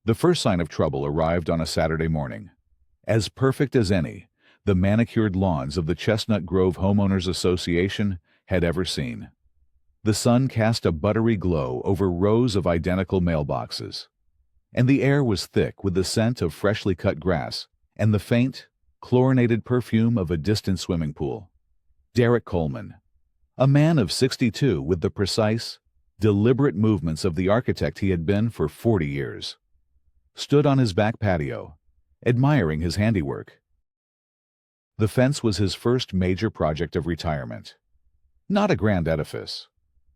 The first sign of trouble arrived on a Saturday morning. As perfect as any, the manicured lawns of the Chestnut Grove Homeowners Association had ever seen. The sun cast a buttery glow over rows of identical mailboxes, and the air was thick with the scent of freshly cut grass and the faint, chlorinated perfume of a distant swimming pool. Derek Coleman, a man of 62 with the precise, deliberate movements of the architect he had been for 40 years, stood on his back patio, admiring his handiwork. The fence was his first major project of retirement. Not a grand edifice,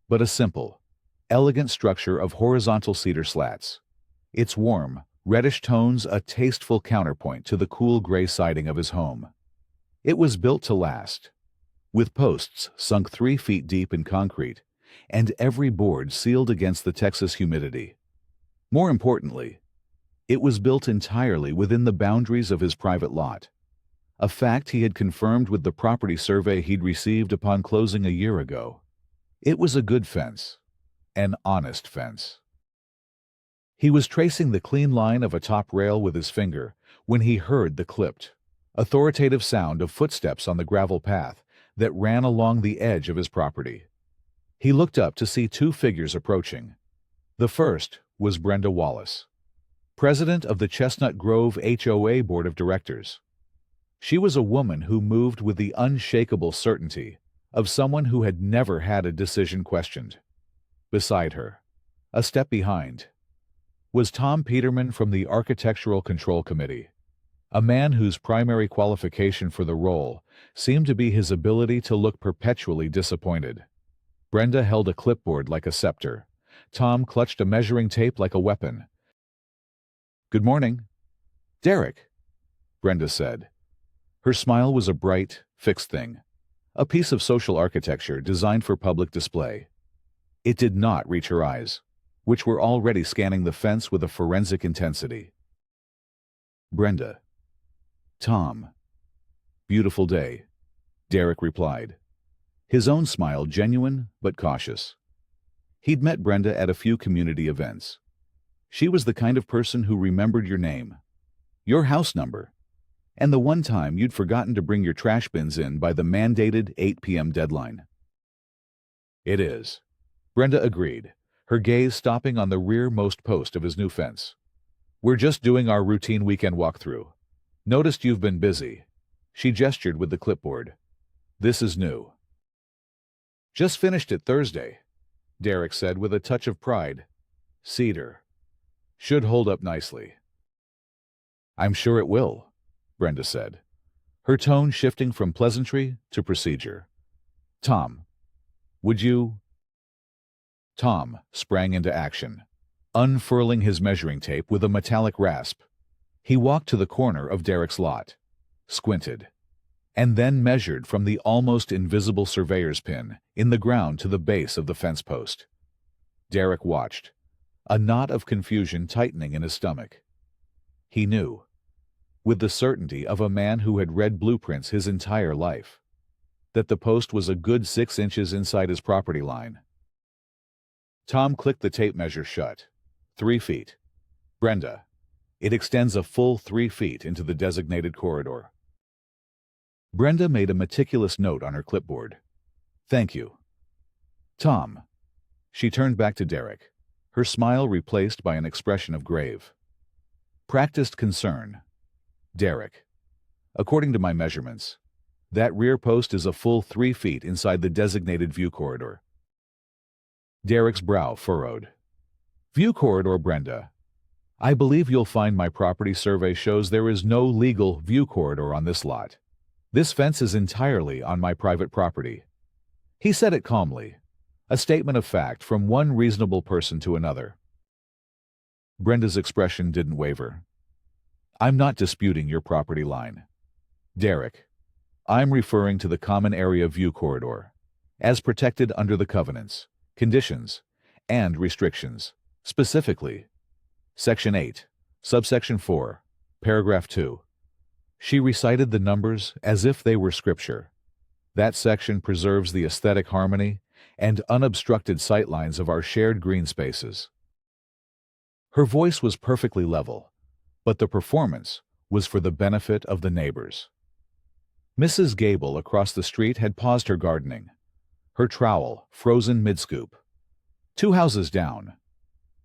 but a simple, elegant structure of horizontal cedar slats, its warm, reddish tones a tasteful counterpoint to the cool gray siding of his home. It was built to last, with posts sunk 3 feet deep in concrete and every board sealed against the Texas humidity. More importantly, it was built entirely within the boundaries of his private lot, a fact he had confirmed with the property survey he'd received upon closing a year ago. It was a good fence, an honest fence. He was tracing the clean line of a top rail with his finger when he heard the clipped, authoritative sound of footsteps on the gravel path that ran along the edge of his property. He looked up to see 2 figures approaching. The first was Brenda Wallace, president of the Chestnut Grove HOA Board of Directors. She was a woman who moved with the unshakable certainty of someone who had never had a decision questioned. Beside her, a step behind, was Tom Peterman from the Architectural Control Committee, a man whose primary qualification for the role seemed to be his ability to look perpetually disappointed. Brenda held a clipboard like a scepter. Tom clutched a measuring tape like a weapon. "Good morning." "Derek," Brenda said. Her smile was a bright, fixed thing, a piece of social architecture designed for public display. It did not reach her eyes, which were already scanning the fence with a forensic intensity. "Brenda." "Tom." "Beautiful day," Derek replied, his own smile genuine but cautious. He'd met Brenda at a few community events. She was the kind of person who remembered your name, your house number, and the one time you'd forgotten to bring your trash bins in by the mandated 8 p.m. deadline. "It is," Brenda agreed, her gaze stopping on the rearmost post of his new fence. "We're just doing our routine weekend walkthrough. Noticed you've been busy." She gestured with the clipboard. "This is new." "Just finished it Thursday," Derek said with a touch of pride. "Cedar. Should hold up nicely." "I'm sure it will," Brenda said, her tone shifting from pleasantry to procedure. "Tom, would you—" Tom sprang into action, unfurling his measuring tape with a metallic rasp. He walked to the corner of Derek's lot, squinted, and then measured from the almost invisible surveyor's pin in the ground to the base of the fence post. Derek watched, a knot of confusion tightening in his stomach. He knew, with the certainty of a man who had read blueprints his entire life, that the post was a good 6 inches inside his property line. Tom clicked the tape measure shut. 3 feet. "Brenda, it extends a full 3 feet into the designated corridor." Brenda made a meticulous note on her clipboard. "Thank you." "Tom." She turned back to Derek, her smile replaced by an expression of grave, practiced concern. "Derek, according to my measurements, that rear post is a full 3 feet inside the designated view corridor." Derek's brow furrowed. "View corridor, Brenda. I believe you'll find my property survey shows there is no legal view corridor on this lot. This fence is entirely on my private property." He said it calmly, a statement of fact from one reasonable person to another. Brenda's expression didn't waver. "I'm not disputing your property line, Derek. I'm referring to the common area view corridor, as protected under the covenants, conditions, and restrictions, specifically Section 8, Subsection 4, Paragraph 2. She recited the numbers as if they were scripture. That section preserves the aesthetic harmony and unobstructed sightlines of our shared green spaces. Her voice was perfectly level, but the performance was for the benefit of the neighbors. Mrs. Gable across the street had paused her gardening, her trowel frozen mid-scoop. 2 houses down,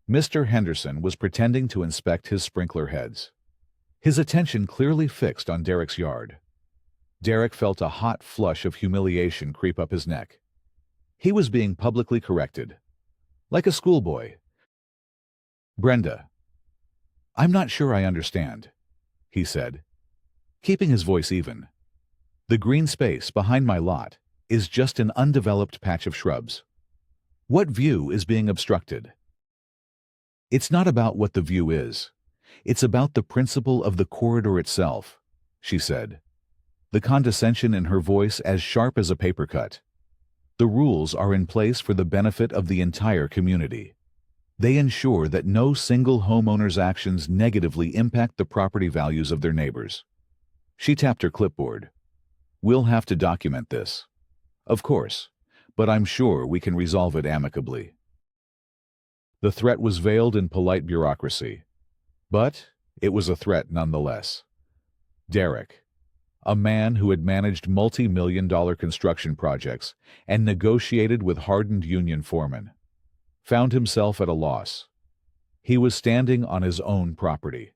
Mr. Henderson was pretending to inspect his sprinkler heads, his attention clearly fixed on Derek's yard. Derek felt a hot flush of humiliation creep up his neck. He was being publicly corrected, like a schoolboy. "Brenda, I'm not sure I understand," he said, keeping his voice even. "The green space behind my lot is just an undeveloped patch of shrubs. What view is being obstructed?" "It's not about what the view is. It's about the principle of the corridor itself," she said, the condescension in her voice as sharp as a paper cut. "The rules are in place for the benefit of the entire community. They ensure that no single homeowner's actions negatively impact the property values of their neighbors." She tapped her clipboard. "We'll have to document this." "Of course, but I'm sure we can resolve it amicably." The threat was veiled in polite bureaucracy, but it was a threat nonetheless. Derek, a man who had managed multi-million-dollar construction projects and negotiated with hardened union foremen, found himself at a loss. He was standing on his own property,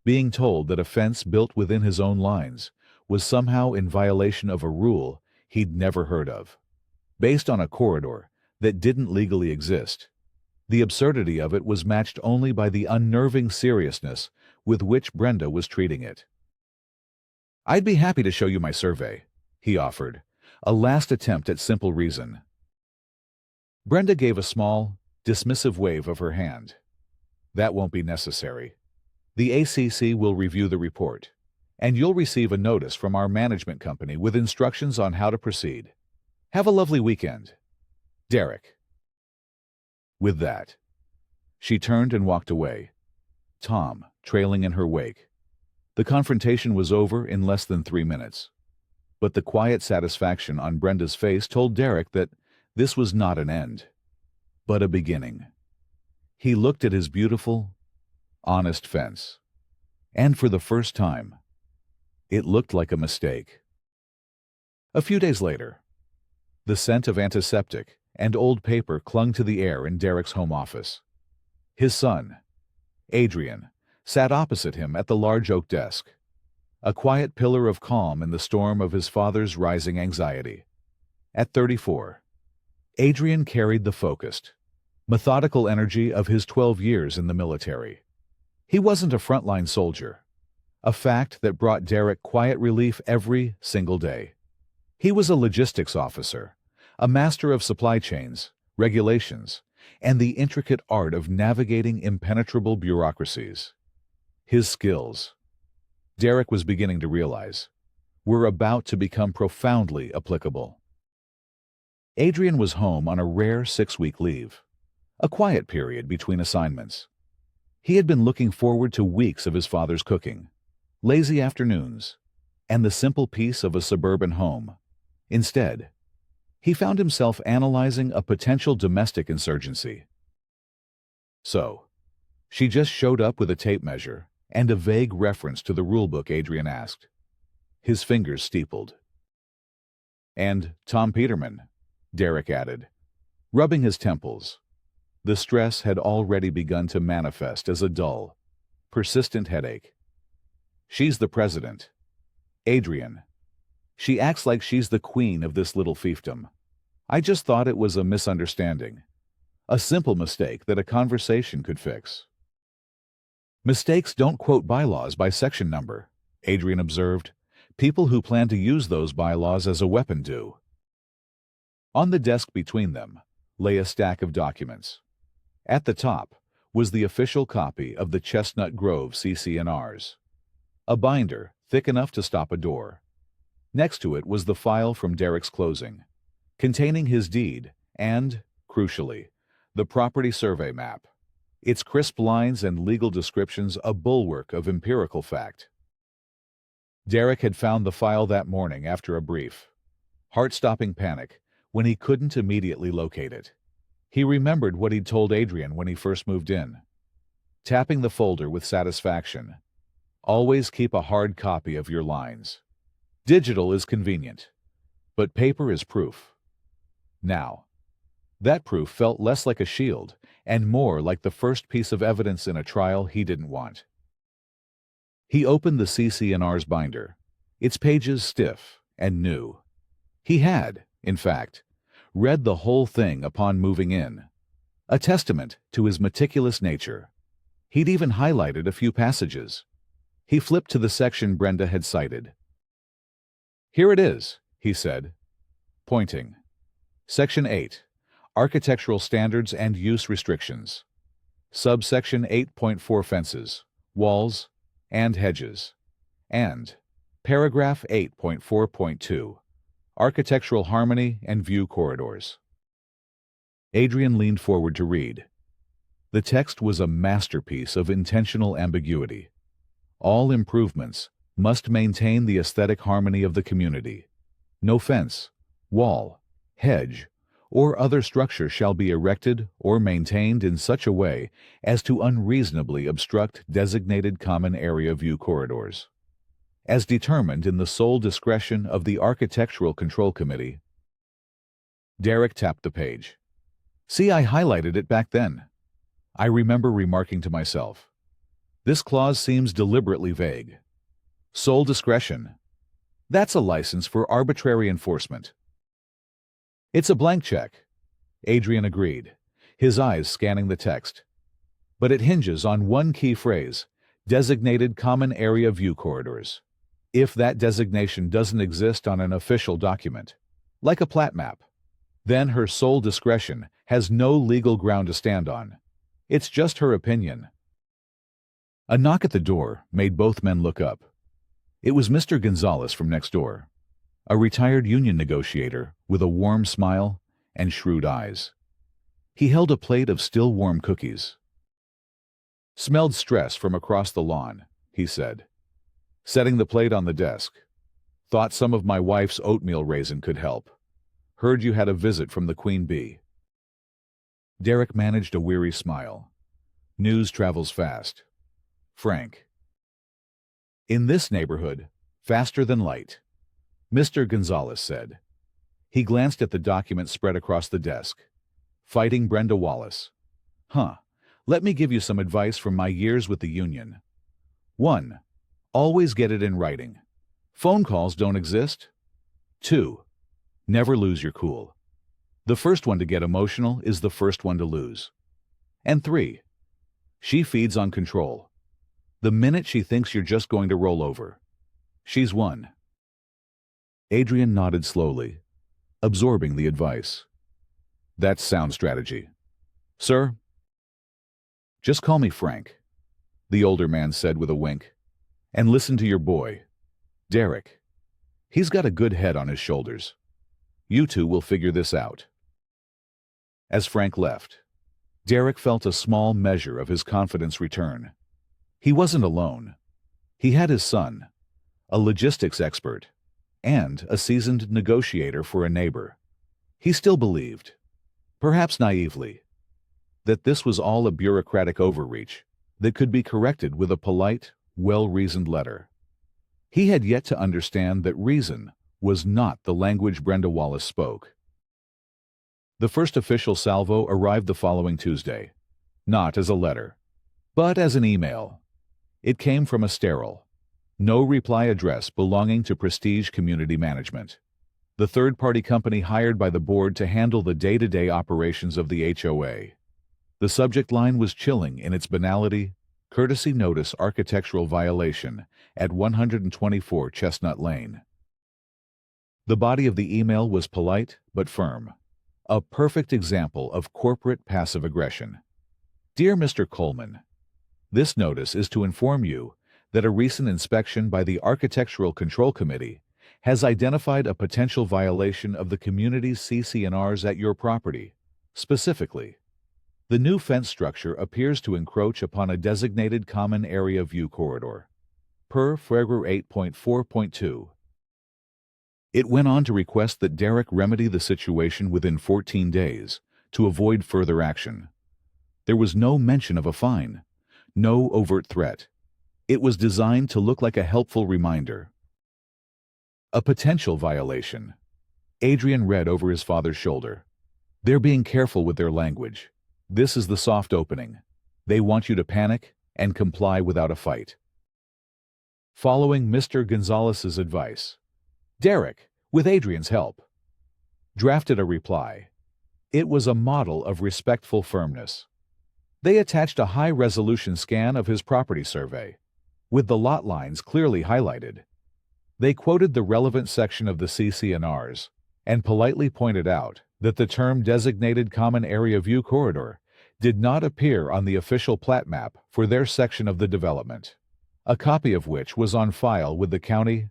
being told that a fence built within his own lines was somehow in violation of a rule he'd never heard of, based on a corridor that didn't legally exist. The absurdity of it was matched only by the unnerving seriousness with which Brenda was treating it. "I'd be happy to show you my survey," he offered, a last attempt at simple reason. Brenda gave a small, dismissive wave of her hand. "That won't be necessary. The ACC will review the report, and you'll receive a notice from our management company with instructions on how to proceed. Have a lovely weekend. Derek." With that, she turned and walked away, Tom trailing in her wake. The confrontation was over in less than 3 minutes, but the quiet satisfaction on Brenda's face told Derek that this was not an end, but a beginning. He looked at his beautiful, honest fence, and for the first time, it looked like a mistake. A few days later, the scent of antiseptic and old paper clung to the air in Derek's home office. His son, Adrian, sat opposite him at the large oak desk, a quiet pillar of calm in the storm of his father's rising anxiety. At 34, Adrian carried the focused, methodical energy of his 12 years in the military. He wasn't a frontline soldier, a fact that brought Derek quiet relief every single day. He was a logistics officer, a master of supply chains, regulations, and the intricate art of navigating impenetrable bureaucracies. His skills, Derek was beginning to realize, were about to become profoundly applicable. Adrian was home on a rare 6-week leave, a quiet period between assignments. He had been looking forward to weeks of his father's cooking, lazy afternoons, and the simple peace of a suburban home. Instead, he found himself analyzing a potential domestic insurgency. "So, she just showed up with a tape measure and a vague reference to the rulebook?" Adrian asked. His fingers steepled. "And Tom Peterman," Derek added, rubbing his temples. The stress had already begun to manifest as a dull, persistent headache. "She's the president. Adrian. She acts like she's the queen of this little fiefdom. I just thought it was a misunderstanding. A simple mistake that a conversation could fix." "Mistakes don't quote bylaws by section number," Adrian observed. "People who plan to use those bylaws as a weapon do." On the desk between them lay a stack of documents. At the top was the official copy of the Chestnut Grove CC&Rs, a binder thick enough to stop a door. Next to it was the file from Derek's closing, containing his deed and, crucially, the property survey map, its crisp lines and legal descriptions a bulwark of empirical fact. Derek had found the file that morning after a brief, heart-stopping panic when he couldn't immediately locate it. He remembered what he'd told Adrian when he first moved in. tapping the folder with satisfaction. Always keep a hard copy of your lines. Digital is convenient, but paper is proof. Now, that proof felt less like a shield and more like the first piece of evidence in a trial he didn't want. He opened the CC&R's binder, its pages stiff and new. He had, in fact, read the whole thing upon moving in, a testament to his meticulous nature. He'd even highlighted a few passages. He flipped to the section Brenda had cited. "Here it is," he said, pointing. Section 8, Architectural Standards and Use Restrictions. Subsection 8.4 Fences, Walls, and Hedges. And Paragraph 8.4.2, Architectural Harmony and View Corridors. Adrian leaned forward to read. The text was a masterpiece of intentional ambiguity. All improvements must maintain the aesthetic harmony of the community. No fence, wall, hedge, or other structure shall be erected or maintained in such a way as to unreasonably obstruct designated common area view corridors. As determined in the sole discretion of the Architectural Control Committee. Derek tapped the page. "See, I highlighted it back then." I remember remarking to myself, "This clause seems deliberately vague. Sole discretion. That's a license for arbitrary enforcement." "It's a blank check," Adrian agreed, his eyes scanning the text. "But it hinges on one key phrase, designated common area view corridors. If that designation doesn't exist on an official document, like a plat map, then her sole discretion has no legal ground to stand on. It's just her opinion." A knock at the door made both men look up. It was Mr. Gonzalez from next door, a retired union negotiator with a warm smile and shrewd eyes. He held a plate of still warm cookies. "Smelled stress from across the lawn," he said, setting the plate on the desk. "Thought some of my wife's oatmeal raisin could help. Heard you had a visit from the queen bee." Derek managed a weary smile. News travels fast. Frank. "In this neighborhood, faster than light," Mr. Gonzalez said. He glanced at the document spread across the desk. "Fighting Brenda Wallace. Let me give you some advice from my years with the union. 1. Always get it in writing. Phone calls don't exist. 2. Never lose your cool. The first one to get emotional is the first one to lose. And 3. She feeds on control. The minute she thinks you're just going to roll over, she's won." Adrian nodded slowly, absorbing the advice. "That's sound strategy. Sir?" "Just call me Frank," the older man said with a wink. "And listen to your boy, Derek. He's got a good head on his shoulders. You two will figure this out." As Frank left, Derek felt a small measure of his confidence return. He wasn't alone. He had his son, a logistics expert, and a seasoned negotiator for a neighbor. He still believed, perhaps naively, that this was all a bureaucratic overreach that could be corrected with a polite, well-reasoned letter. He had yet to understand that reason was not the language Brenda Wallace spoke. The first official salvo arrived the following Tuesday, not as a letter, but as an email. It came from a sterile, no-reply address belonging to Prestige Community Management, the third-party company hired by the board to handle the day-to-day operations of the HOA. The subject line was chilling in its banality: courtesy notice architectural violation at 124 Chestnut Lane. The body of the email was polite but firm, a perfect example of corporate passive aggression. "Dear Mr. Coleman, this notice is to inform you that a recent inspection by the Architectural Control Committee has identified a potential violation of the community's CC&Rs at your property. Specifically, the new fence structure appears to encroach upon a designated common area view corridor, per Fregler 8.4.2. It went on to request that Derek remedy the situation within 14 days to avoid further action. There was no mention of a fine, No overt threat. It was designed to look like a helpful reminder. A potential violation. Adrian read over his father's shoulder. They're being careful with their language. This is the soft opening. They want you to panic and comply without a fight. Following Mr. Gonzalez's advice, Derek, with Adrian's help, drafted a reply. It was a model of respectful firmness. They attached a high-resolution scan of his property survey, with the lot lines clearly highlighted. They quoted the relevant section of the CC&Rs and politely pointed out that the term Designated Common Area View Corridor did not appear on the official plat map for their section of the development, a copy of which was on file with the county.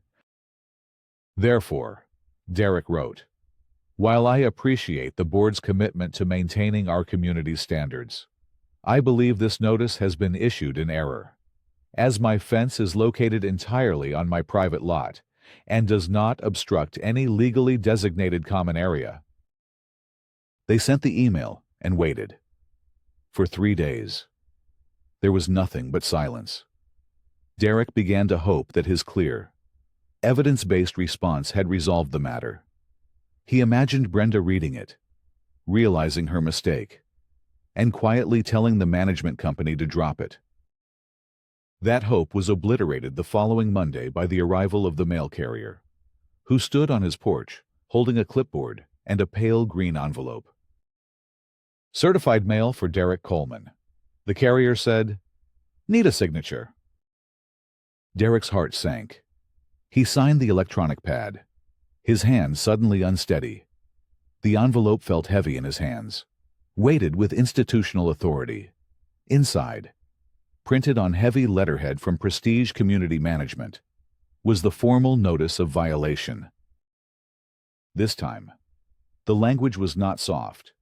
Therefore, Derek wrote, while I appreciate the board's commitment to maintaining our community's standards, I believe this notice has been issued in error, as my fence is located entirely on my private lot and does not obstruct any legally designated common area. They sent the email and waited. For 3 days, there was nothing but silence. Derek began to hope that his clear, evidence-based response had resolved the matter. He imagined Brenda reading it, realizing her mistake, and quietly telling the management company to drop it. That hope was obliterated the following Monday by the arrival of the mail carrier, who stood on his porch, holding a clipboard and a pale green envelope. Certified mail for Derek Coleman. The carrier said, "Need a signature." Derek's heart sank. He signed the electronic pad, his hand suddenly unsteady. The envelope felt heavy in his hands, weighted with institutional authority. Inside, printed on heavy letterhead from Prestige Community Management, was the formal notice of violation. This time, the language was not soft.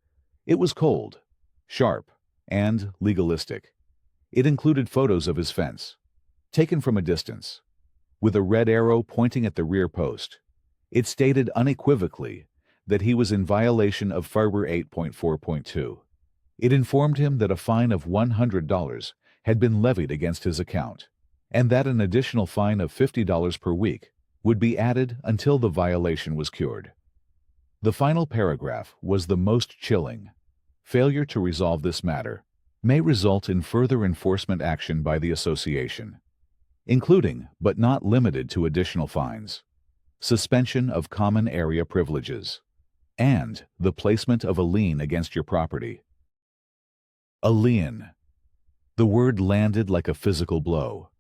It was cold, sharp, and legalistic. It included photos of his fence, taken from a distance, with a red arrow pointing at the rear post. It stated unequivocally that he was in violation of FARBR 8.4.2. It informed him that a fine of $100 had been levied against his account, and that an additional fine of $50 per week would be added until the violation was cured. The final paragraph was the most chilling. Failure to resolve this matter may result in further enforcement action by the association, including but not limited to additional fines, suspension of common area privileges, and the placement of a lien against your property. A lien. The word landed like a physical blow.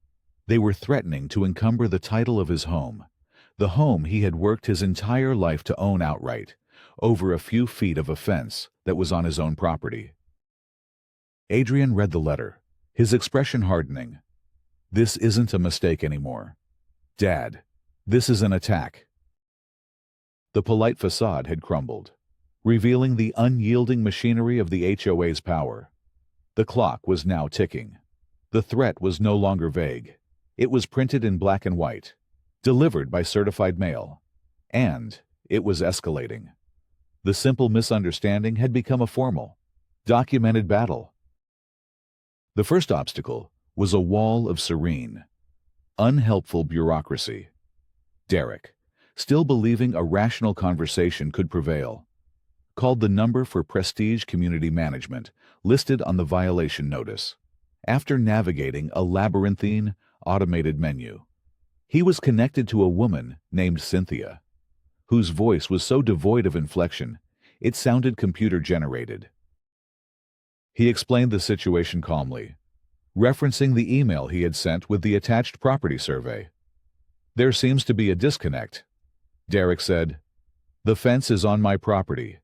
They were threatening to encumber the title of his home, the home he had worked his entire life to own outright, over a few feet of a fence that was on his own property. Adrian read the letter, his expression hardening. This isn't a mistake anymore. Dad, this is an attack. The polite facade had crumbled, revealing the unyielding machinery of the HOA's power. The clock was now ticking. The threat was no longer vague. It was printed in black and white, delivered by certified mail, and it was escalating. The simple misunderstanding had become a formal, documented battle. The first obstacle was a wall of serene, unhelpful bureaucracy. Derek, still believing a rational conversation could prevail, called the number for Prestige Community Management listed on the violation notice. After navigating a labyrinthine, automated menu, he was connected to a woman named Cynthia, whose voice was so devoid of inflection it sounded computer-generated. He explained the situation calmly, referencing the email he had sent with the attached property survey. There seems to be a disconnect, Derek said. The fence is on my property.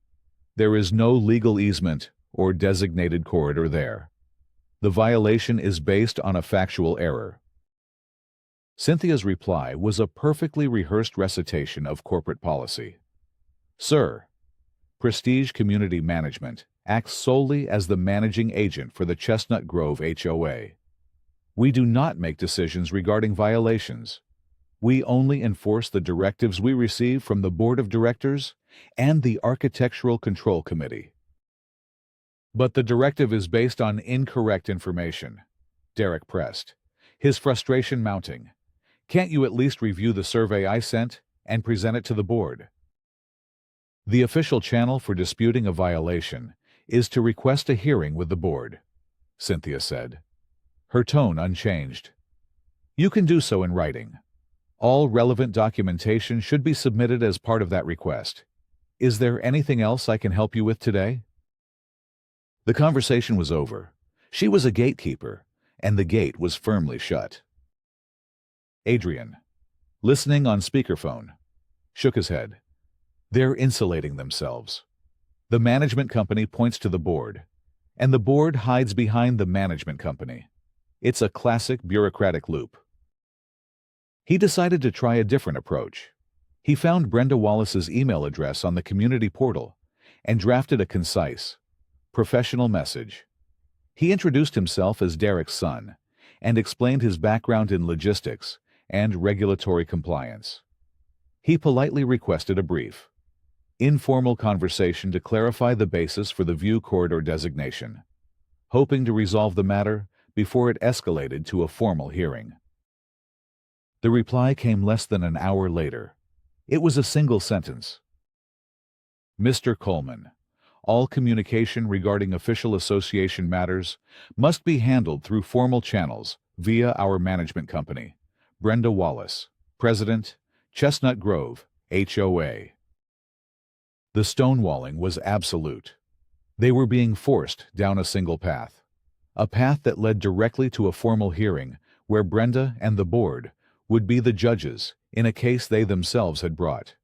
There is no legal easement or designated corridor there. The violation is based on a factual error. Cynthia's reply was a perfectly rehearsed recitation of corporate policy. Sir, Prestige Community Management acts solely as the managing agent for the Chestnut Grove HOA. We do not make decisions regarding violations. We only enforce the directives we receive from the Board of Directors and the Architectural Control Committee. But the directive is based on incorrect information. Derek pressed, his frustration mounting. "Can't you at least review the survey I sent and present it to the board?" "The official channel for disputing a violation is to request a hearing with the board," Cynthia said, her tone unchanged. "You can do so in writing. All relevant documentation should be submitted as part of that request. Is there anything else I can help you with today?" The conversation was over. She was a gatekeeper, and the gate was firmly shut. Adrian, listening on speakerphone, shook his head. "They're insulating themselves. The management company points to the board, and the board hides behind the management company. It's a classic bureaucratic loop." He decided to try a different approach. He found Brenda Wallace's email address on the community portal and drafted a concise, professional message. He introduced himself as Derek's son and explained his background in logistics and regulatory compliance. He politely requested a brief, informal conversation to clarify the basis for the view corridor designation, hoping to resolve the matter before it escalated to a formal hearing. The reply came less than an hour later. It was a single sentence. "Mr. Coleman, all communication regarding official association matters must be handled through formal channels via our management company, Brenda Wallace, President, Chestnut Grove, HOA." The stonewalling was absolute. They were being forced down a single path, a path that led directly to a formal hearing where Brenda and the board would be the judges in a case they themselves had brought.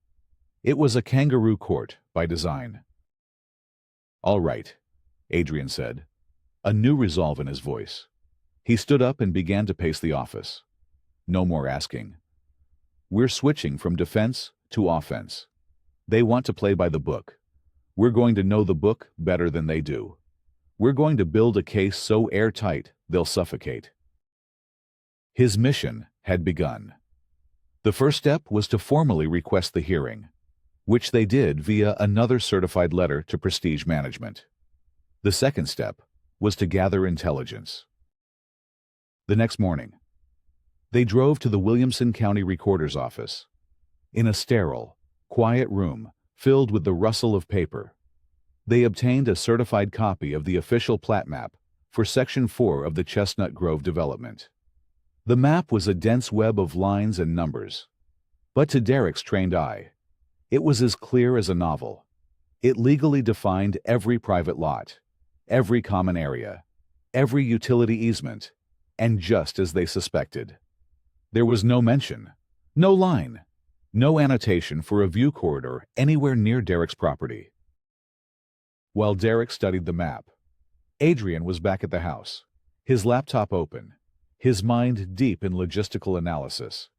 It was a kangaroo court by design. "All right," Adrian said, a new resolve in his voice. He stood up and began to pace the office. No more asking. "We're switching from defense to offense. They want to play by the book. We're going to know the book better than they do. We're going to build a case so airtight they'll suffocate." His mission had begun. The first step was to formally request the hearing, which they did via another certified letter to Prestige Management. The second step was to gather intelligence. The next morning, they drove to the Williamson County Recorder's office. In a sterile, quiet room filled with the rustle of paper, they obtained a certified copy of the official plat map for Section 4 of the Chestnut Grove development. The map was a dense web of lines and numbers, but to Derek's trained eye, it was as clear as a novel. It legally defined every private lot, every common area, every utility easement, and just as they suspected. There was no mention, no line, no annotation for a view corridor anywhere near Derek's property. While Derek studied the map, Adrian was back at the house, his laptop open, his mind deep in logistical analysis.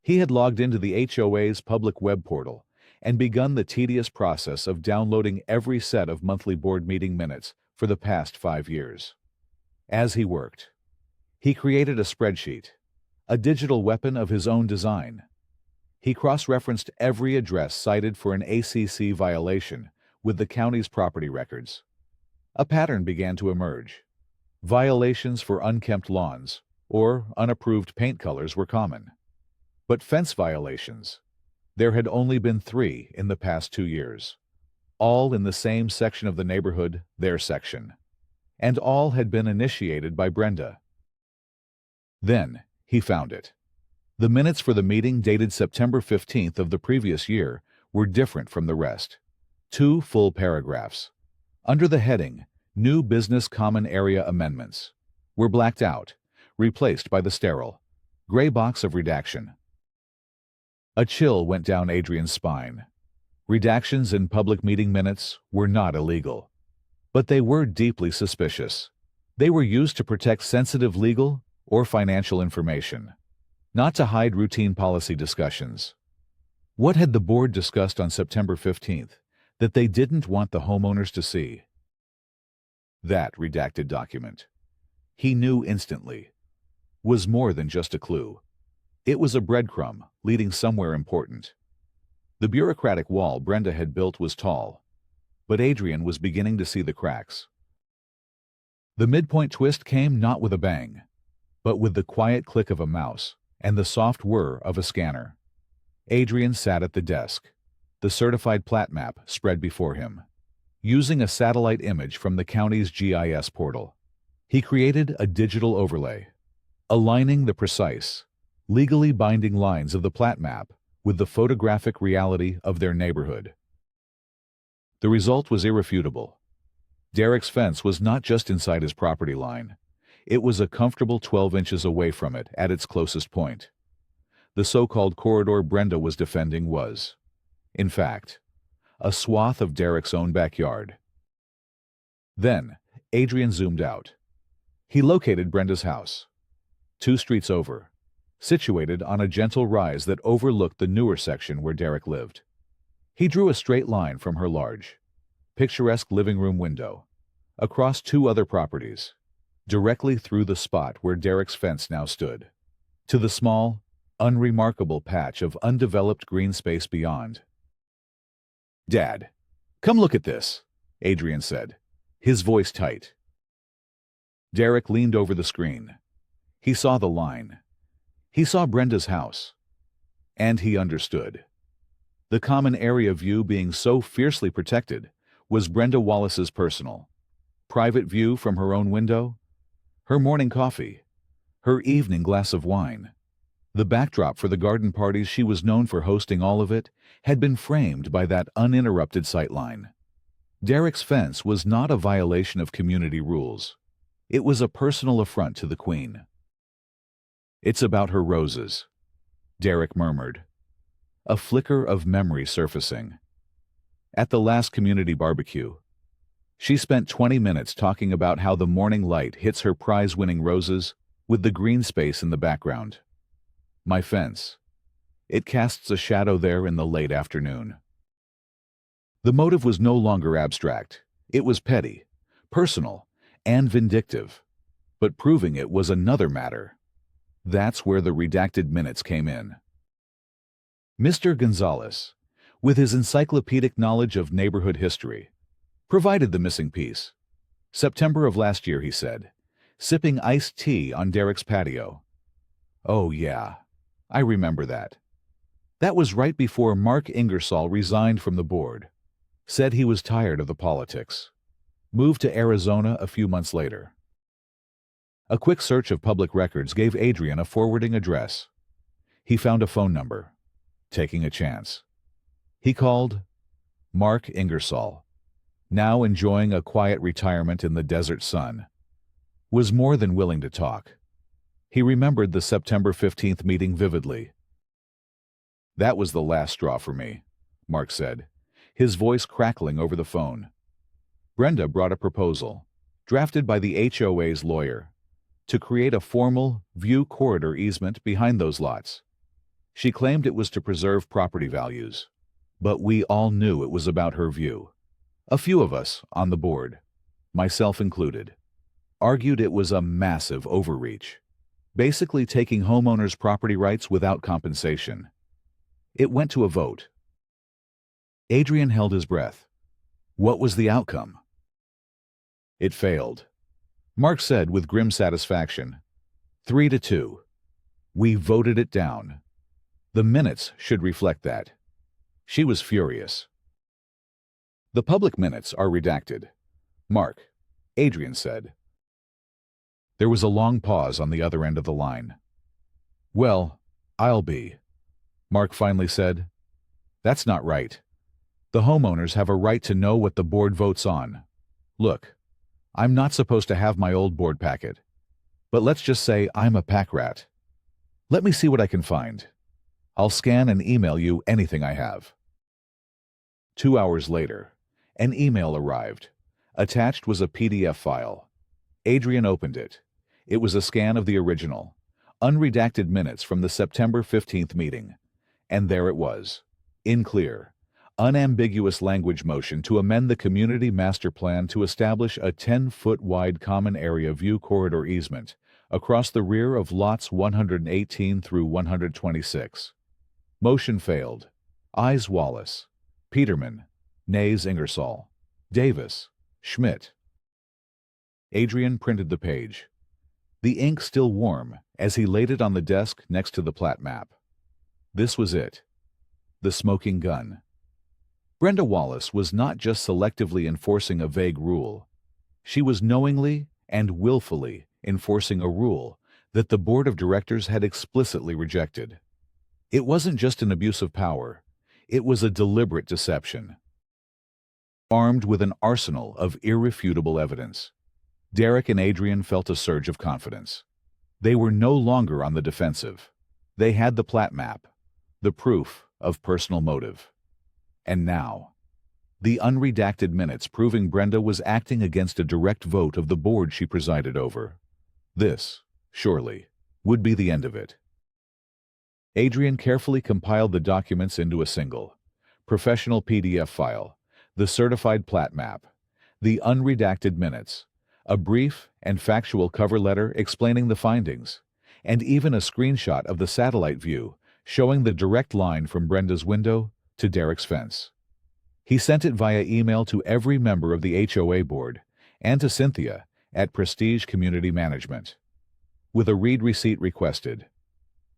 He had logged into the HOA's public web portal and begun the tedious process of downloading every set of monthly board meeting minutes for the past 5 years. As he worked, he created a spreadsheet, a digital weapon of his own design. He cross-referenced every address cited for an ACC violation with the county's property records. A pattern began to emerge. Violations for unkempt lawns or unapproved paint colors were common. But fence violations, there had only been 3 in the past 2 years, all in the same section of the neighborhood, their section, and all had been initiated by Brenda. Then he found it. The minutes for the meeting dated September 15th of the previous year were different from the rest. 2 full paragraphs, under the heading, New Business Common Area Amendments, were blacked out, replaced by the sterile, gray box of redaction. A chill went down Adrian's spine. Redactions in public meeting minutes were not illegal, but they were deeply suspicious. They were used to protect sensitive legal or financial information, not to hide routine policy discussions. What had the board discussed on September 15th that they didn't want the homeowners to see? That redacted document, he knew instantly, was more than just a clue. It was a breadcrumb leading somewhere important. The bureaucratic wall Brenda had built was tall, but Adrian was beginning to see the cracks. The midpoint twist came not with a bang, but with the quiet click of a mouse and the soft whir of a scanner. Adrian sat at the desk, the certified plat map spread before him. Using a satellite image from the county's GIS portal, he created a digital overlay, aligning the precise, legally binding lines of the plat map with the photographic reality of their neighborhood. The result was irrefutable. Derek's fence was not just inside his property line. It was a comfortable 12 inches away from it at its closest point. The so-called corridor Brenda was defending was, in fact, a swath of Derek's own backyard. Then, Adrian zoomed out. He located Brenda's house, 2 streets over, situated on a gentle rise that overlooked the newer section where Derek lived. He drew a straight line from her large, picturesque living room window, across 2 other properties, directly through the spot where Derek's fence now stood, to the small, unremarkable patch of undeveloped green space beyond. "Dad, come look at this," Adrian said, his voice tight. Derek leaned over the screen. He saw the line. He saw Brenda's house. And he understood. The common area view being so fiercely protected was Brenda Wallace's personal, private view from her own window, her morning coffee, her evening glass of wine. The backdrop for the garden parties she was known for hosting, all of it, had been framed by that uninterrupted sightline. Derek's fence was not a violation of community rules. It was a personal affront to the Queen. "It's about her roses," Derek murmured, a flicker of memory surfacing. At the last community barbecue, she spent 20 minutes talking about how the morning light hits her prize-winning roses with the green space in the background. "My fence. It casts a shadow there in the late afternoon." The motive was no longer abstract. It was petty, personal, and vindictive. But proving it was another matter. That's where the redacted minutes came in. Mr. Gonzalez, with his encyclopedic knowledge of neighborhood history, provided the missing piece. September of last year, he said, sipping iced tea on Derek's patio. "Oh yeah, I remember that. That was right before Mark Ingersoll resigned from the board, said he was tired of the politics, moved to Arizona a few months later." A quick search of public records gave Adrian a forwarding address. He found a phone number, taking a chance. He called. Mark Ingersoll, now enjoying a quiet retirement in the desert sun, was more than willing to talk. He remembered the September 15th meeting vividly. "That was the last straw for me," Mark said, his voice crackling over the phone. Brenda brought a proposal, drafted by the HOA's lawyer, to create a formal view corridor easement behind those lots. She claimed it was to preserve property values, but we all knew it was about her view. A few of us on the board, myself included, argued it was a massive overreach, basically taking homeowners' property rights without compensation. It went to a vote. Adrian held his breath. What was the outcome? It failed. Mark said with grim satisfaction. 3-2. We voted it down. The minutes should reflect that. She was furious. The public minutes are redacted. Mark, Adrian said. There was a long pause on the other end of the line. Well, I'll be. Mark finally said. That's not right. The homeowners have a right to know what the board votes on. Look, I'm not supposed to have my old board packet, but let's just say I'm a pack rat. Let me see what I can find. I'll scan and email you anything I have. 2 hours later, an email arrived. Attached was a PDF file. Adrian opened it. It was a scan of the original, unredacted minutes from the September 15th meeting. And there it was, in clear, unambiguous language motion to amend the community master plan to establish a 10-foot wide common area view corridor easement across the rear of lots 118 through 126. Motion failed. Ayes Wallace, Peterman, nays Ingersoll, Davis, Schmidt. Adrian printed the page, the ink still warm as he laid it on the desk next to the plat map. This was it. The smoking gun. Brenda Wallace was not just selectively enforcing a vague rule. She was knowingly and willfully enforcing a rule that the board of directors had explicitly rejected. It wasn't just an abuse of power. It was a deliberate deception. Armed with an arsenal of irrefutable evidence, Derek and Adrian felt a surge of confidence. They were no longer on the defensive. They had the plat map, the proof of personal motive. And now, the unredacted minutes proving Brenda was acting against a direct vote of the board she presided over. This, surely, would be the end of it. Adrian carefully compiled the documents into a single, professional PDF file, the certified plat map, the unredacted minutes, a brief and factual cover letter explaining the findings, and even a screenshot of the satellite view showing the direct line from Brenda's window to Derek's fence. He sent it via email to every member of the HOA board and to Cynthia at Prestige Community Management, with a read receipt requested.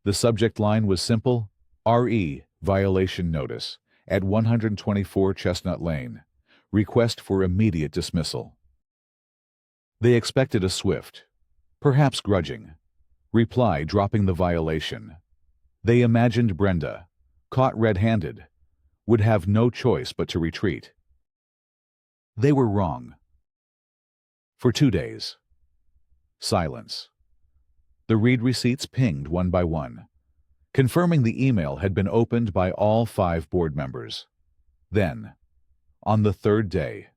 The subject line was simple: RE violation notice at 124 Chestnut Lane. Request for immediate dismissal. They expected a swift, perhaps grudging, reply dropping the violation. They imagined Brenda, caught red-handed, would have no choice but to retreat. They were wrong. For 2 days. Silence. The read receipts pinged one by one, confirming the email had been opened by all 5 board members. Then, on the 3rd day,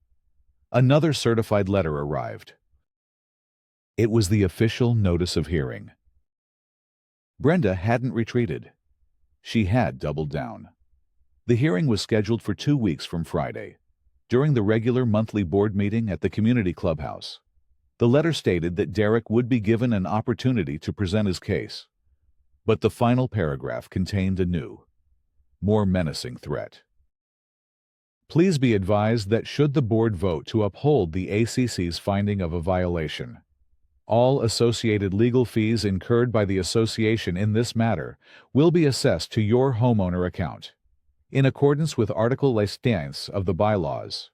another certified letter arrived. It was the official notice of hearing. Brenda hadn't retreated. She had doubled down. The hearing was scheduled for 2 weeks from Friday, during the regular monthly board meeting at the community clubhouse. The letter stated that Derek would be given an opportunity to present his case, but the final paragraph contained a new, more menacing threat. Please be advised that should the board vote to uphold the ACC's finding of a violation, all associated legal fees incurred by the association in this matter will be assessed to your homeowner account, in accordance with Article 16 of the bylaws.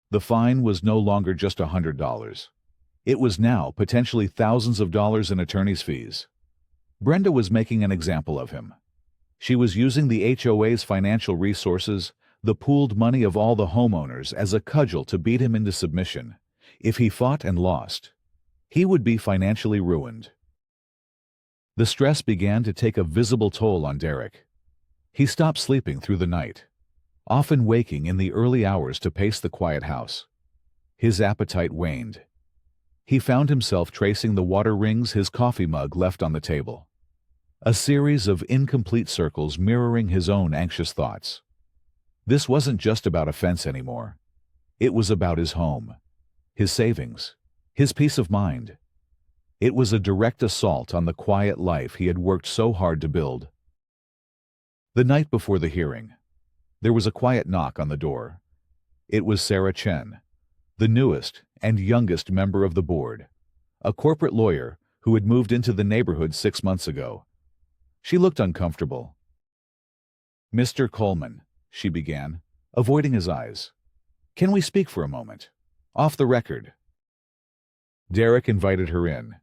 The fine was no longer just $100. It was now potentially thousands of dollars in attorney's fees. Brenda was making an example of him. She was using the HOA's financial resources, the pooled money of all the homeowners, as a cudgel to beat him into submission. If he fought and lost, he would be financially ruined. The stress began to take a visible toll on Derek. He stopped sleeping through the night, often waking in the early hours to pace the quiet house. His appetite waned. He found himself tracing the water rings his coffee mug left on the table, a series of incomplete circles mirroring his own anxious thoughts. This wasn't just about a fence anymore. It was about his home, his savings, his peace of mind. It was a direct assault on the quiet life he had worked so hard to build. The night before the hearing, there was a quiet knock on the door. It was Sarah Chen, the newest and youngest member of the board, a corporate lawyer who had moved into the neighborhood 6 months ago. She looked uncomfortable. "Mr. Coleman," she began, avoiding his eyes. "Can we speak for a moment? Off the record." Derek invited her in.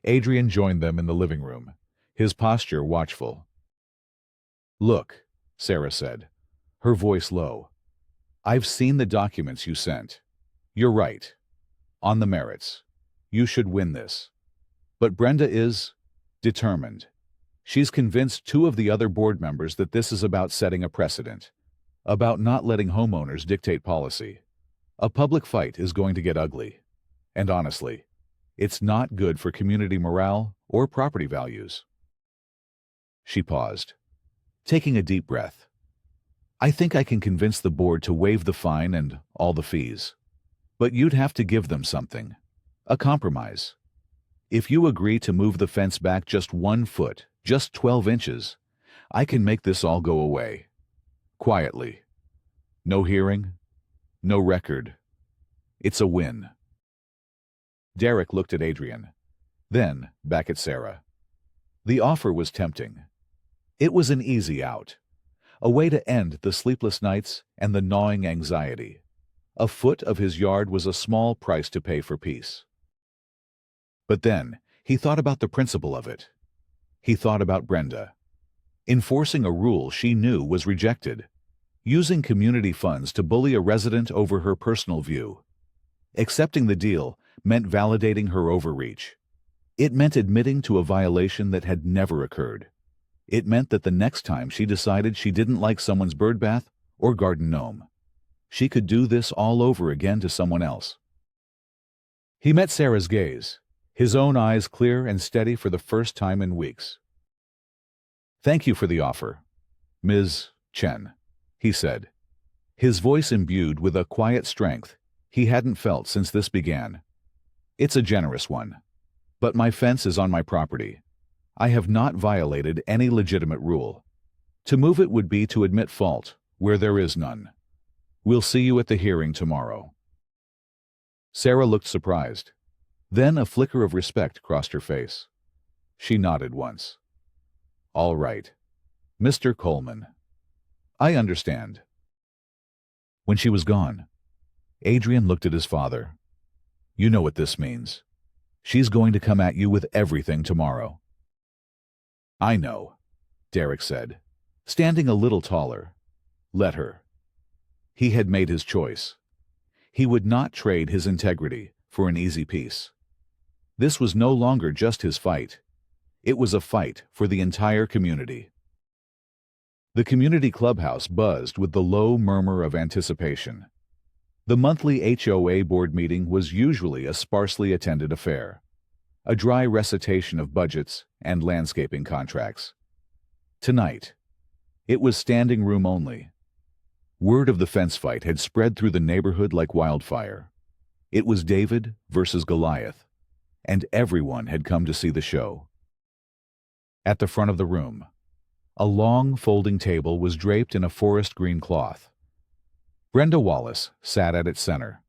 Adrian joined them in the living room, his posture watchful. "Look," Sarah said, her voice low. "I've seen the documents you sent. You're right. On the merits. You should win this. But Brenda is determined. She's convinced 2 of the other board members that this is about setting a precedent, about not letting homeowners dictate policy. A public fight is going to get ugly. And honestly, it's not good for community morale or property values." She paused, taking a deep breath. "I think I can convince the board to waive the fine and all the fees. But you'd have to give them something. A compromise. If you agree to move the fence back just 1 foot, just 12 inches, I can make this all go away. Quietly. No hearing, no record. It's a win." Derek looked at Adrian, then back at Sarah. The offer was tempting. It was an easy out, a way to end the sleepless nights and the gnawing anxiety. A foot of his yard was a small price to pay for peace. But then he thought about the principle of it. He thought about Brenda. Enforcing a rule she knew was rejected. Using community funds to bully a resident over her personal view. Accepting the deal meant validating her overreach. It meant admitting to a violation that had never occurred. It meant that the next time she decided she didn't like someone's birdbath or garden gnome, she could do this all over again to someone else. He met Sarah's gaze, his own eyes clear and steady for the first time in weeks. "Thank you for the offer, Ms. Chen," he said, his voice imbued with a quiet strength he hadn't felt since this began. "It's a generous one. But my fence is on my property. I have not violated any legitimate rule. To move it would be to admit fault where there is none. We'll see you at the hearing tomorrow." Sarah looked surprised. Then a flicker of respect crossed her face. She nodded once. "All right, Mr. Coleman. I understand." When she was gone, Adrian looked at his father. "You know what this means. She's going to come at you with everything tomorrow." "I know," Derek said, standing a little taller. "Let her." He had made his choice. He would not trade his integrity for an easy peace. This was no longer just his fight. It was a fight for the entire community. The community clubhouse buzzed with the low murmur of anticipation. The monthly HOA board meeting was usually a sparsely attended affair, a dry recitation of budgets and landscaping contracts. Tonight, it was standing room only. Word of the fence fight had spread through the neighborhood like wildfire. It was David versus Goliath, and everyone had come to see the show. At the front of the room, a long folding table was draped in a forest green cloth. Brenda Wallace sat at its center,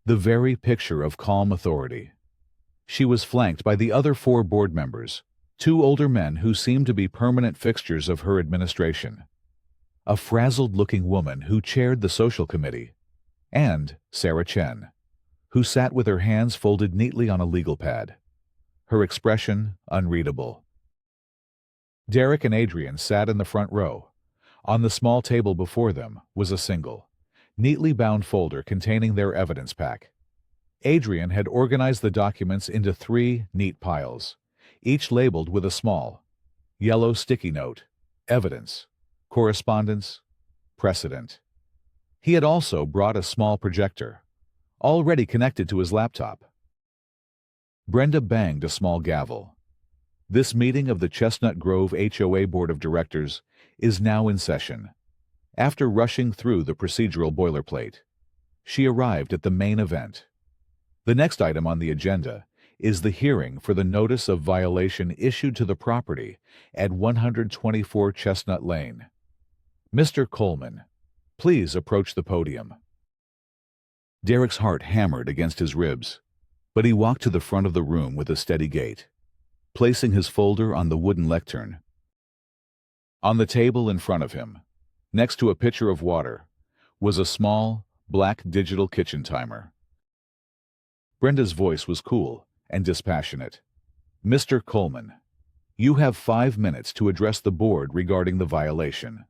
the very picture of calm authority. She was flanked by the other 4 board members, 2 older men who seemed to be permanent fixtures of her administration. A frazzled-looking woman who chaired the social committee, and Sarah Chen, who sat with her hands folded neatly on a legal pad, her expression unreadable. Derek and Adrian sat in the front row. On the small table before them was a single, neatly bound folder containing their evidence pack. Adrian had organized the documents into 3 neat piles, each labeled with a small, yellow sticky note: evidence, correspondence, precedent. He had also brought a small projector, already connected to his laptop. Brenda banged a small gavel. This meeting of the Chestnut Grove HOA Board of Directors is now in session. After rushing through the procedural boilerplate, she arrived at the main event. The next item on the agenda is the hearing for the notice of violation issued to the property at 124 Chestnut Lane. Mr. Coleman, please approach the podium. Derek's heart hammered against his ribs, but he walked to the front of the room with a steady gait, placing his folder on the wooden lectern. On the table in front of him, next to a pitcher of water, was a small, black digital kitchen timer. Brenda's voice was cool and dispassionate. "Mr. Coleman, you have 5 minutes to address the board regarding the violation.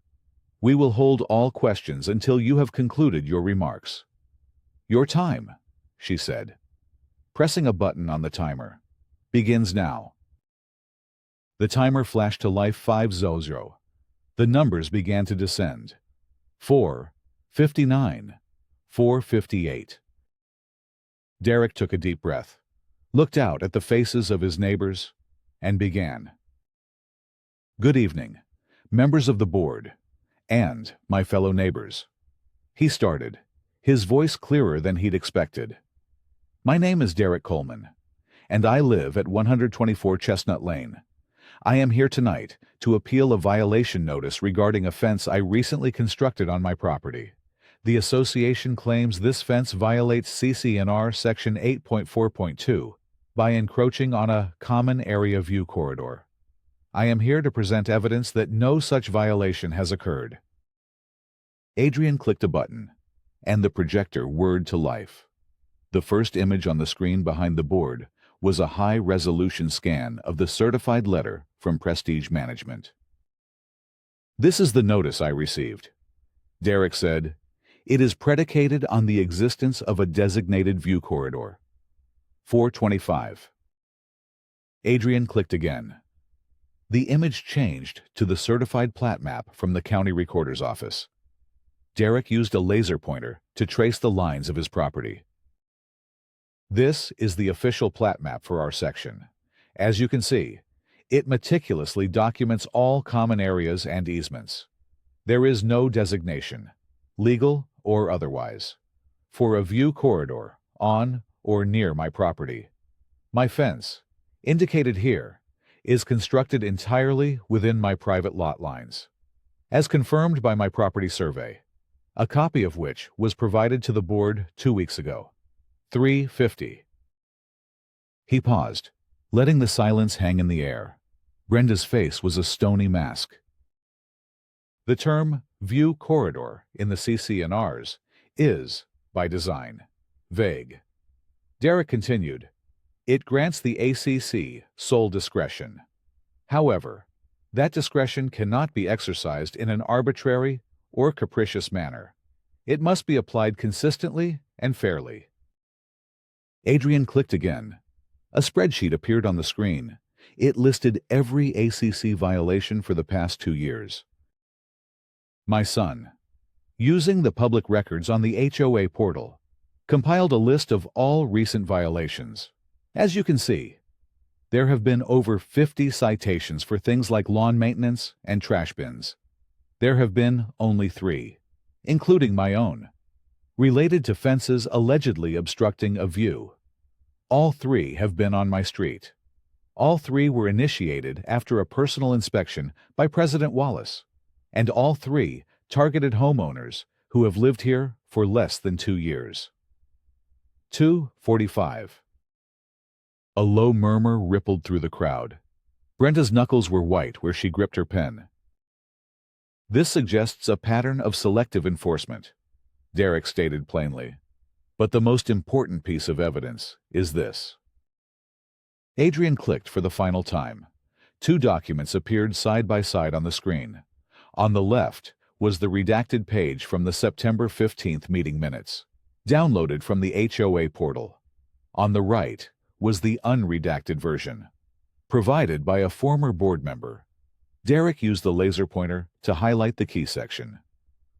We will hold all questions until you have concluded your remarks." "Your time," she said, pressing a button on the timer, "begins now." The timer flashed to life 500. The numbers began to descend. 4:59, 4:58. Derek took a deep breath, looked out at the faces of his neighbors, and began. "Good evening, members of the board, and my fellow neighbors," he started, his voice clearer than he'd expected. "My name is Derek Coleman, and I live at 124 Chestnut Lane. I am here tonight to appeal a violation notice regarding a fence I recently constructed on my property. The association claims this fence violates CC&R Section 8.4.2 by encroaching on a common area view corridor. I am here to present evidence that no such violation has occurred. Adrian clicked a button, and the projector whirred to life. The first image on the screen behind the board was a high-resolution scan of the certified letter from Prestige Management. "This is the notice I received," Derek said. "It is predicated on the existence of a designated view corridor." 425. Adrian clicked again. The image changed to the certified plat map from the county recorder's office. Derek used a laser pointer to trace the lines of his property. This is the official plat map for our section. As you can see, it meticulously documents all common areas and easements. There is no designation, legal or otherwise, for a view corridor on or near my property. My fence, indicated here, is constructed entirely within my private lot lines, as confirmed by my property survey, a copy of which was provided to the board 2 weeks ago. 350. He paused, letting the silence hang in the air. Brenda's face was a stony mask. The term view corridor in the CC&Rs is, by design, vague. Derek continued, "It grants the ACC sole discretion. However, that discretion cannot be exercised in an arbitrary or capricious manner. It must be applied consistently and fairly." Adrian clicked again. A spreadsheet appeared on the screen. It listed every ACC violation for the past 2 years. My son, using the public records on the HOA portal, compiled a list of all recent violations. As you can see, there have been over 50 citations for things like lawn maintenance and trash bins. There have been only 3, including my own, related to fences allegedly obstructing a view. All 3 have been on my street. All 3 were initiated after a personal inspection by President Wallace, and all 3 targeted homeowners who have lived here for less than 2 years. 245. A low murmur rippled through the crowd. Brenda's knuckles were white where she gripped her pen. "This suggests a pattern of selective enforcement," Derek stated plainly. "But the most important piece of evidence is this." Adrian clicked for the final time. 2 documents appeared side by side on the screen. On the left was the redacted page from the September 15th meeting minutes, downloaded from the HOA portal. On the right was the unredacted version, provided by a former board member. Derek used the laser pointer to highlight the key section.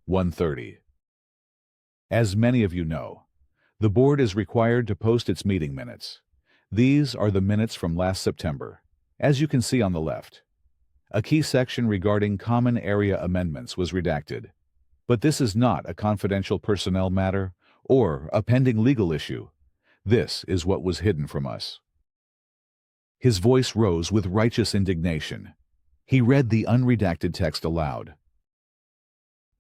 130. As many of you know, the board is required to post its meeting minutes. These are the minutes from last September, as you can see on the left. A key section regarding common area amendments was redacted, but this is not a confidential personnel matter or a pending legal issue. This is what was hidden from us. His voice rose with righteous indignation. He read the unredacted text aloud.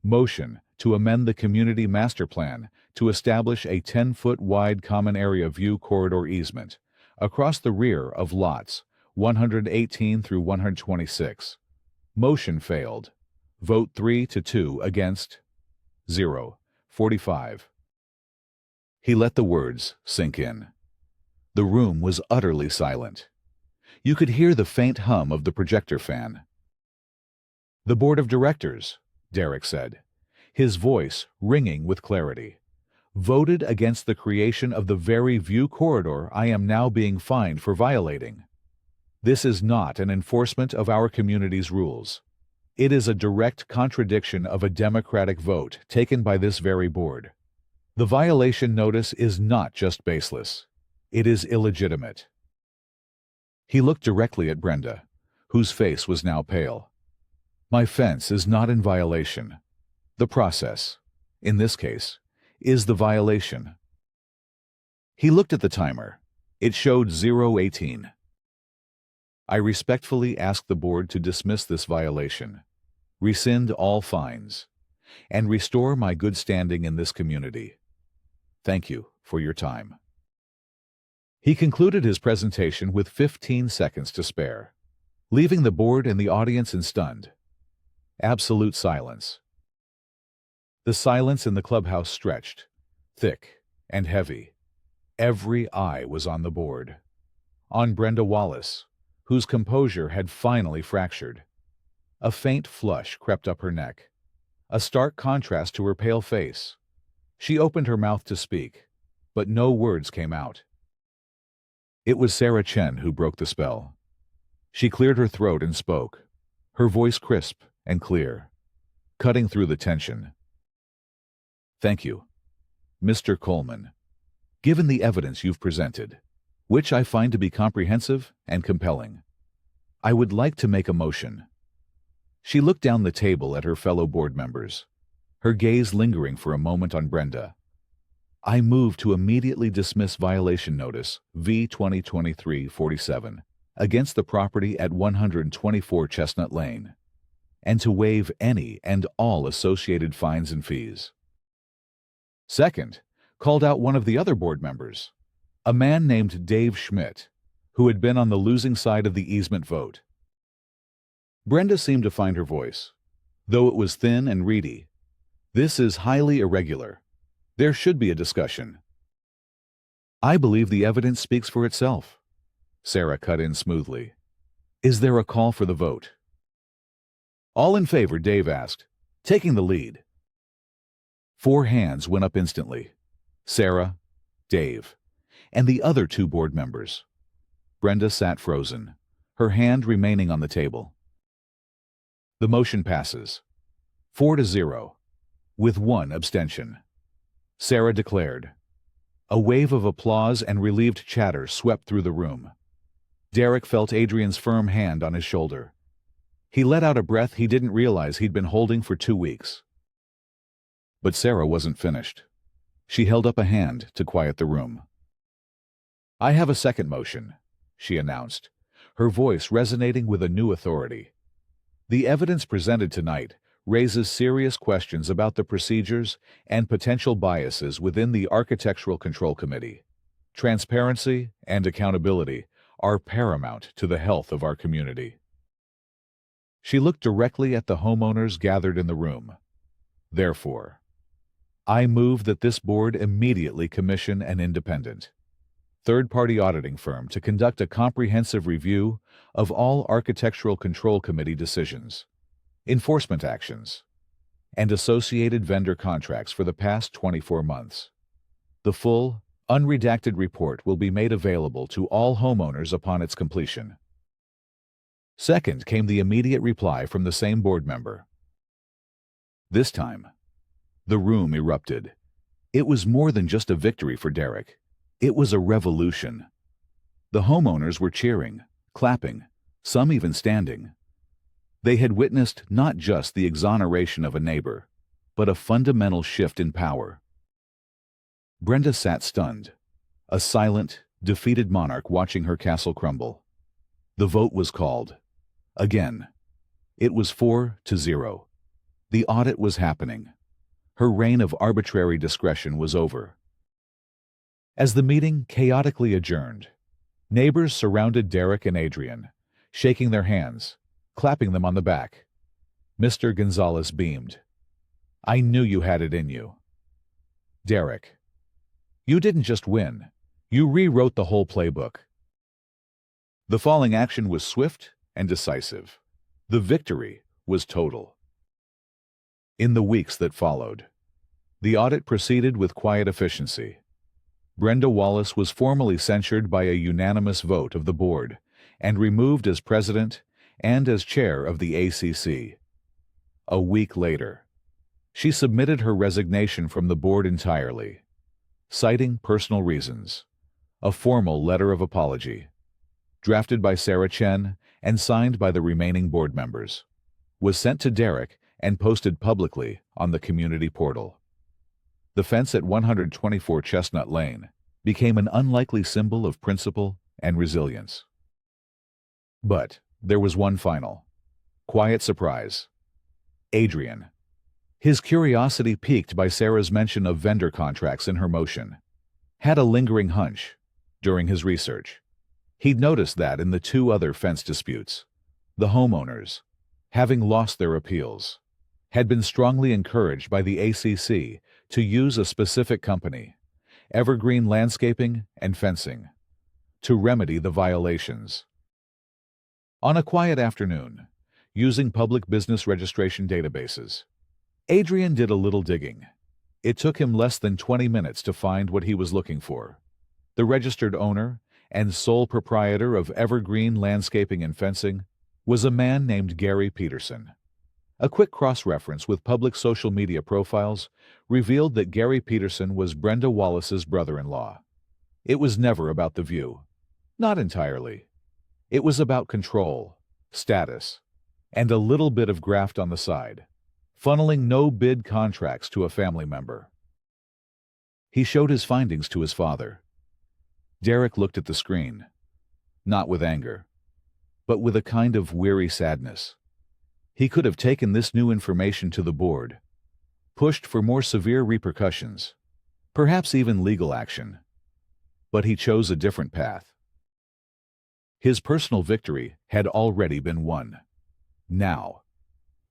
"Motion to amend the community master plan to establish a 10-foot wide common area view corridor easement across the rear of lots 118 through 126. Motion failed. Vote 3-2 against. 0. 45. He let the words sink in. The room was utterly silent. You could hear the faint hum of the projector fan. "The board of directors," Derek said, his voice ringing with clarity, "voted against the creation of the very view corridor I am now being fined for violating. This is not an enforcement of our community's rules. It is a direct contradiction of a democratic vote taken by this very board. The violation notice is not just baseless. It is illegitimate." He looked directly at Brenda, whose face was now pale. "My fence is not in violation. The process, in this case, is the violation." He looked at the timer. It showed 0:18. "I respectfully ask the board to dismiss this violation. Rescind all fines. and restore my good standing in this community. Thank you for your time." He concluded his presentation with 15 seconds to spare, leaving the board and the audience in stunned, absolute silence. The silence in the clubhouse stretched, thick and heavy. Every eye was on the board, on Brenda Wallace, whose composure had finally fractured. A faint flush crept up her neck, a stark contrast to her pale face. She opened her mouth to speak, but no words came out. It was Sarah Chen who broke the spell. She cleared her throat and spoke, her voice crisp and clear, cutting through the tension. "Thank you, Mr. Coleman. Given the evidence you've presented, which I find to be comprehensive and compelling, I would like to make a motion." She looked down the table at her fellow board members, her gaze lingering for a moment on Brenda. "I move to immediately dismiss violation notice V 2023-47 against the property at 124 Chestnut Lane, and to waive any and all associated fines and fees." "Second," called out one of the other board members, a man named Dave Schmidt, who had been on the losing side of the easement vote. Brenda seemed to find her voice, though it was thin and reedy. "This is highly irregular. There should be a discussion." "I believe the evidence speaks for itself," Sarah cut in smoothly. "Is there a call for the vote?" "All in favor," Dave asked, taking the lead. 4 hands went up instantly: Sarah, Dave, and the other 2 board members. Brenda sat frozen, her hand remaining on the table. The motion passes, 4-0, with 1 abstention. Sarah declared. A wave of applause and relieved chatter swept through the room. Derek felt Adrian's firm hand on his shoulder. He let out a breath he didn't realize he'd been holding for 2 weeks. But Sarah wasn't finished. She held up a hand to quiet the room. "I have a second motion," she announced, her voice resonating with a new authority. "The evidence presented tonight raises serious questions about the procedures and potential biases within the Architectural Control Committee. Transparency and accountability are paramount to the health of our community." She looked directly at the homeowners gathered in the room. "Therefore, I move that this board immediately commission an independent, third-party auditing firm to conduct a comprehensive review of all Architectural Control Committee decisions, enforcement actions, and associated vendor contracts for the past 24 months. The full, unredacted report will be made available to all homeowners upon its completion." Second came the immediate reply from the same board member. This time, the room erupted. It was more than just a victory for Derek. It was a revolution. The homeowners were cheering, clapping, some even standing. They had witnessed not just the exoneration of a neighbor, but a fundamental shift in power. Brenda sat stunned, a silent, defeated monarch watching her castle crumble. The vote was called. Again. It was 4-0. The audit was happening. Her reign of arbitrary discretion was over. As the meeting chaotically adjourned, neighbors surrounded Derek and Adrian, shaking their hands, clapping them on the back. Mr. Gonzalez beamed. "I knew you had it in you." "Derek, you didn't just win, you rewrote the whole playbook." The falling action was swift and decisive. The victory was total. In the weeks that followed, the audit proceeded with quiet efficiency. Brenda Wallace was formally censured by a unanimous vote of the board and removed as president and as chair of the ACC. A week later, she submitted her resignation from the board entirely, citing personal reasons. A formal letter of apology, drafted by Sarah Chen and signed by the remaining board members, was sent to Derek and posted publicly on the community portal. The fence at 124 Chestnut Lane became an unlikely symbol of principle and resilience. But there was one final, quiet surprise. Adrian. His curiosity piqued by Sarah's mention of vendor contracts in her motion. Had a lingering hunch, during his research, he'd noticed that in the two other fence disputes, the homeowners, having lost their appeals, had been strongly encouraged by the ACC to use a specific company, Evergreen Landscaping and Fencing, to remedy the violations. On a quiet afternoon, using public business registration databases, Adrian did a little digging. It took him less than 20 minutes to find what he was looking for. The registered owner and sole proprietor of Evergreen Landscaping and Fencing was a man named Gary Peterson. A quick cross-reference with public social media profiles revealed that Gary Peterson was Brenda Wallace's brother-in-law. It was never about the view. Not entirely. It was about control, status, and a little bit of graft on the side, funneling no-bid contracts to a family member. He showed his findings to his father. Derek looked at the screen, not with anger, but with a kind of weary sadness. He could have taken this new information to the board, pushed for more severe repercussions, perhaps even legal action. But he chose a different path. His personal victory had already been won. Now,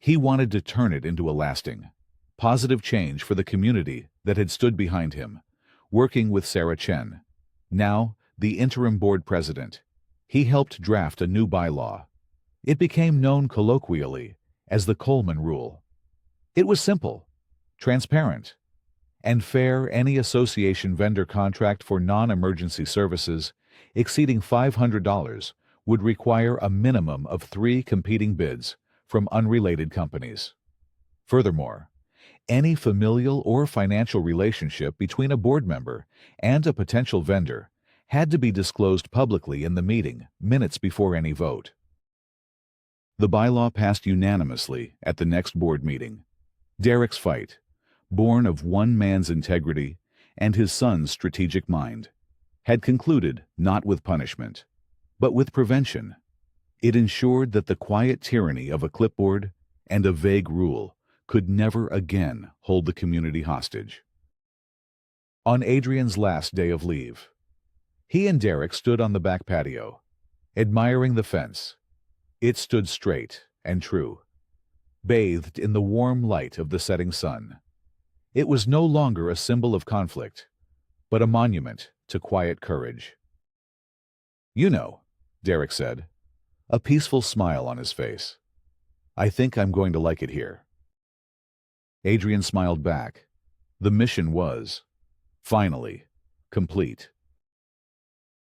he wanted to turn it into a lasting, positive change for the community that had stood behind him, working with Sarah Chen, now the interim board president. He helped draft a new bylaw. It became known colloquially as the Coleman Rule. It was simple, transparent, and fair. Any association vendor contract for non-emergency services exceeding $500 would require a minimum of 3 competing bids from unrelated companies. Furthermore, any familial or financial relationship between a board member and a potential vendor had to be disclosed publicly in the meeting minutes before any vote. The bylaw passed unanimously at the next board meeting. Derek's fight, born of one man's integrity and his son's strategic mind, had concluded not with punishment, but with prevention. It ensured that the quiet tyranny of a clipboard and a vague rule could never again hold the community hostage. On Adrian's last day of leave, he and Derek stood on the back patio, admiring the fence. It stood straight and true, bathed in the warm light of the setting sun. It was no longer a symbol of conflict, but a monument to quiet courage. "You know," Derek said, a peaceful smile on his face, "I think I'm going to like it here." Adrian smiled back. The mission was, finally, complete.